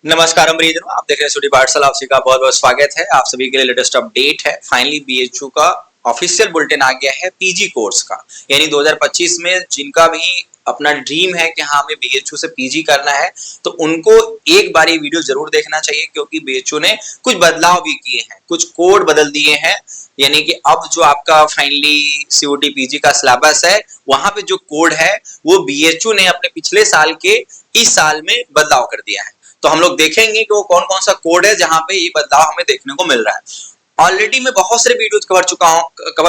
नमस्कार प्रियजनों, आप देख रहे हैं स्टडी पाठशाला। आप सभी का बहुत बहुत स्वागत है। आप सभी के लिए लेटेस्ट अपडेट है। फाइनली बीएचयू का ऑफिशियल बुलेटिन आ गया है पीजी कोर्स का, यानी 2025 में जिनका भी अपना ड्रीम है कि हाँ हमें बीएचयू से पीजी करना है तो उनको एक बार ये वीडियो जरूर देखना चाहिए, क्योंकि बीएचयू ने कुछ बदलाव भी किए हैं, कुछ कोड बदल दिए हैं। यानी कि अब जो आपका फाइनली सीओटी पीजी का सिलेबस है वहां पे जो कोड है वो बीएचयू ने अपने पिछले साल के इस साल में बदलाव कर दिया है। तो हम लोग देखेंगे कि वो कौन कौन सा कोड है जहां पे ये बदलाव हमें देखने को मिल रहा है। ऑलरेडी मैं बहुत सारे वीडियोस कवर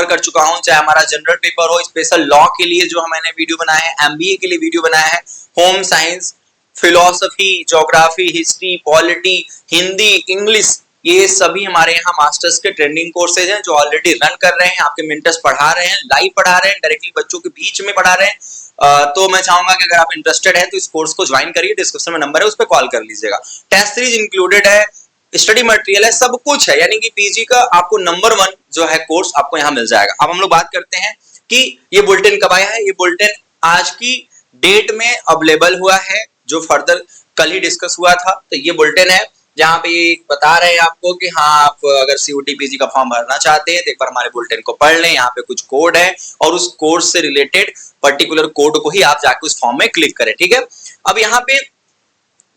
कर चुका हूं, चाहे हमारा जनरल पेपर हो, स्पेशल लॉ के लिए जो मैंने वीडियो बनाया है, एमबीए के लिए वीडियो बनाया है, home science, philosophy, geography, history, polity, Hindi, English, ये सभी हमारे यहाँ मास्टर्स के ट्रेंडिंग कोर्सेज हैं जो ऑलरेडी रन कर रहे हैं। आपके मेंटर्स पढ़ा रहे हैं, लाइव पढ़ा रहे हैं, डायरेक्टली बच्चों के बीच में पढ़ा रहे हैं। तो मैं चाहूंगा कि अगर आप इंटरेस्टेड है तो इस कोर्स को ज्वाइन करिए। डिस्क्रिप्शन में नंबर है, उस पर कॉल कर लीजिएगा। टेस्ट सीरीज इंक्लूडेड है, स्टडी मटेरियल है, सब कुछ है। यानी कि पीजी का आपको नंबर 1 जो है कोर्स आपको यहाँ मिल जाएगा। अब हम लोग बात करते हैं कि ये बुलेटिन कब आया है। ये बुलेटिन आज की डेट में अवेलेबल हुआ है, जो फर्दर कल ही डिस्कस हुआ था। तो ये बुलेटिन है जहाँ पे ये बता रहे हैं आपको कि हाँ आप अगर सीओटी पीजी का फॉर्म भरना चाहते हैं तो एक बार हमारे बुलेटिन को पढ़ लें। यहाँ पे कुछ कोड है और उस कोर्स से रिलेटेड पर्टिकुलर कोड को ही आप जाके उस फॉर्म में क्लिक करें, ठीक है। अब यहाँ पे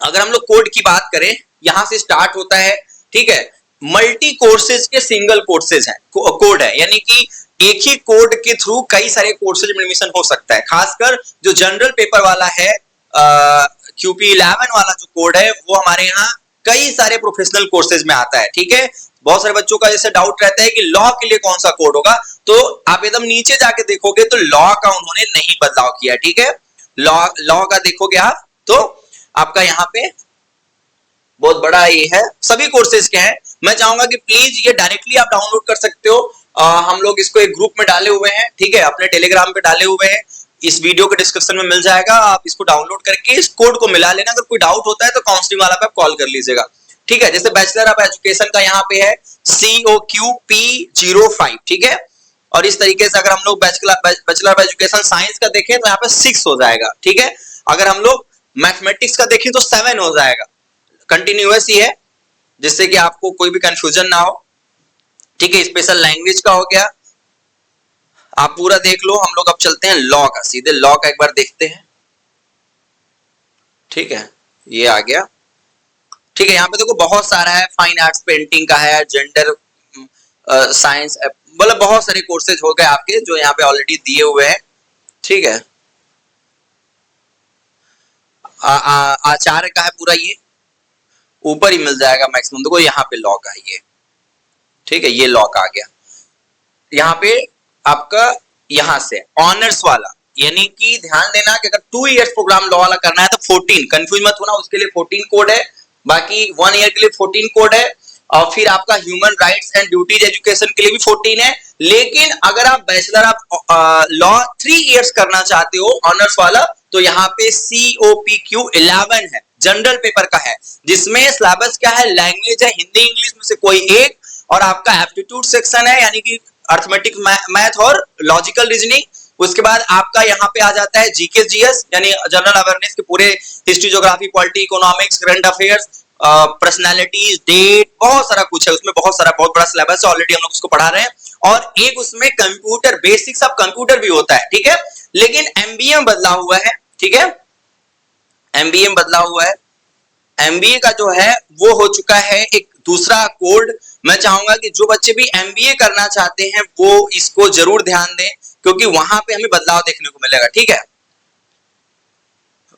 अगर हम लोग कोड की बात करें, यहाँ से स्टार्ट होता है, ठीक है। मल्टी कोर्सेज के सिंगल कोर्सेज है कोड है, यानी कि एक ही कोड के थ्रू कई सारे कोर्सेज में एडमिशन हो सकता है। खासकर जो जनरल पेपर वाला है, क्यूपी 11 वाला जो कोड है वो हमारे यहाँ कई सारे प्रोफेशनल कोर्सेज में आता है, ठीक है। बहुत सारे बच्चों का जैसे डाउट रहता है कि लॉ के लिए कौन सा कोड होगा, तो आप एकदम नीचे जाके देखोगे तो लॉ का उन्होंने नहीं बदलाव किया, ठीक है। लॉ का देखोगे आप तो आपका यहाँ पे बहुत बड़ा ये है, सभी कोर्सेज के हैं। मैं चाहूंगा कि प्लीज ये डायरेक्टली आप डाउनलोड कर सकते हो। हम लोग इसको एक ग्रुप में डाले हुए हैं, ठीक है, अपने टेलीग्राम पे डाले हुए हैं। इस वीडियो के डिस्क्रिप्शन में मिल जाएगा, आप इसको डाउनलोड करके इस कोड को मिला लेना। अगर कोई डाउट होता है तो काउंसलिंग वाला पे आप कॉल कर लीजिएगा, ठीक है। जैसे बैचलर ऑफ एजुकेशन का यहाँ पे है COQP05, ठीक है। और इस तरीके से अगर हम लोग बैचलर ऑफ एजुकेशन साइंस का देखें तो यहाँ पे 6 हो जाएगा, ठीक है। अगर हम लोग मैथमेटिक्स का देखें तो 7 हो जाएगा। कंटिन्यूअस ही है, जिससे कि आपको कोई भी कंफ्यूजन ना हो, ठीक है। स्पेशल लैंग्वेज का हो गया, आप पूरा देख लो। हम लोग अब चलते हैं लॉ का, सीधे लॉ का एक बार देखते हैं, ठीक है। ये आ गया, ठीक है। यहाँ पे देखो बहुत सारा है, फाइन आर्ट्स पेंटिंग का है, जेंडर साइंस, मतलब बहुत सारे कोर्सेज हो गए आपके जो यहाँ पे ऑलरेडी दिए हुए हैं, ठीक है। आचार्य का है पूरा, ये ऊपर ही मिल जाएगा मैक्सिमम। देखो यहाँ पे लॉ का है ये, ठीक है, ये लॉ का आ गया। यहाँ पे आपका यहाँ से ऑनर्स वाला, यानी कि ध्यान देना कि अगर 2 इयर्स प्रोग्राम लॉ वाला करना है तो 14, कंफ्यूज मत होना, उसके लिए 14 कोड है। बाकी 1 ईयर के लिए 14 कोड है, और फिर आपका human rights and duties education के लिए भी 14 है। लेकिन अगर आप बैचलर ऑफ लॉ 3 इयर्स करना चाहते हो ऑनर्स वाला, तो यहाँ पे COPQ 11 है, जनरल पेपर का है, जिसमें सिलेबस क्या है, लैंग्वेज है, हिंदी इंग्लिश में से कोई एक, और आपका एप्टीट्यूड सेक्शन है, यानी कि अर्थमेटिक मैथ और लॉजिकल रीजनिंग। उसके बाद आपका यहाँ पे आ जाता है जीके जीएस, यानी जनरल अवेयरनेस के पूरे history, geography, polity, economics, current affairs, personalities, date, बहुत सारा कुछ है उसमें, बहुत बड़ा सिलेबस है। ऑलरेडी हम लोग उसको पढ़ा रहे हैं। और एक उसमें कंप्यूटर, बेसिक्स ऑफ कंप्यूटर भी होता है, ठीक है। लेकिन एमबीए में बदला हुआ है, ठीक है, एमबीए में बदला हुआ है। एमबीए का जो है वो हो चुका है एक दूसरा कोड। मैं चाहूंगा कि जो बच्चे भी एमबीए करना चाहते हैं वो इसको जरूर ध्यान दें, क्योंकि वहां पे हमें बदलाव देखने को मिलेगा, ठीक है।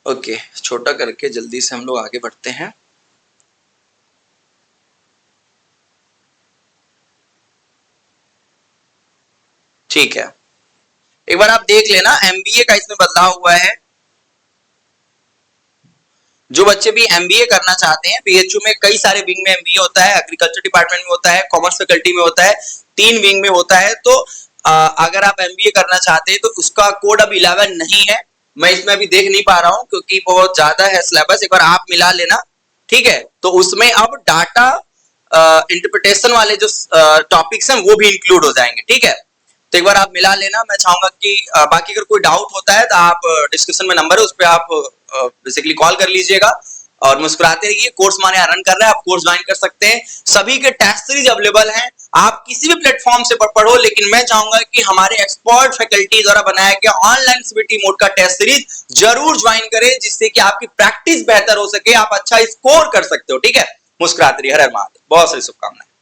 ओके, छोटा करके जल्दी से हम लोग आगे बढ़ते हैं। ठीक है, एक बार आप देख लेना, एमबीए का इसमें बदलाव हुआ है। जो बच्चे भी एमबीए करना चाहते हैं, बीएचयू में कई सारे विंग में एमबीए होता है, एग्रीकल्चर डिपार्टमेंट में होता है, कॉमर्स फैकल्टी में होता है, 3 विंग में होता है। तो अगर आप एमबीए करना चाहते हैं तो उसका कोड अब 11 नहीं है। मैं इसमें अभी देख नहीं पा रहा हूं क्योंकि बहुत ज्यादा है सिलेबस, एक बार आप मिला लेना, ठीक है। तो उसमें अब डाटा इंटरप्रिटेशन वाले जो टॉपिक्स हैं वो भी इंक्लूड हो जाएंगे, ठीक है। तो एक बार आप मिला लेना। मैं चाहूंगा कि बाकी अगर कोई डाउट होता है तो आप डिस्क्रिप्शन में नंबर है, उस पर आप बेसिकली कॉल कर लीजिएगा। और मुस्कुराते रहिए। कोर्स माने रन कर रहा है, आप कोर्स ज्वाइन कर सकते हैं। सभी के टेस्ट सीरीज अवेलेबल हैं, आप किसी भी प्लेटफॉर्म से पढ़ो, लेकिन मैं चाहूंगा कि हमारे एक्सपर्ट फैकल्टी द्वारा बनाया गया ऑनलाइन सीबीटी मोड का टेस्ट सीरीज जरूर ज्वाइन करें, जिससे कि आपकी प्रैक्टिस बेहतर हो सके, आप अच्छा स्कोर कर सकते हो। ठीक है, मुस्कुराते रहिए। हर हर महादेव। बहुत सारी शुभकामनाएं।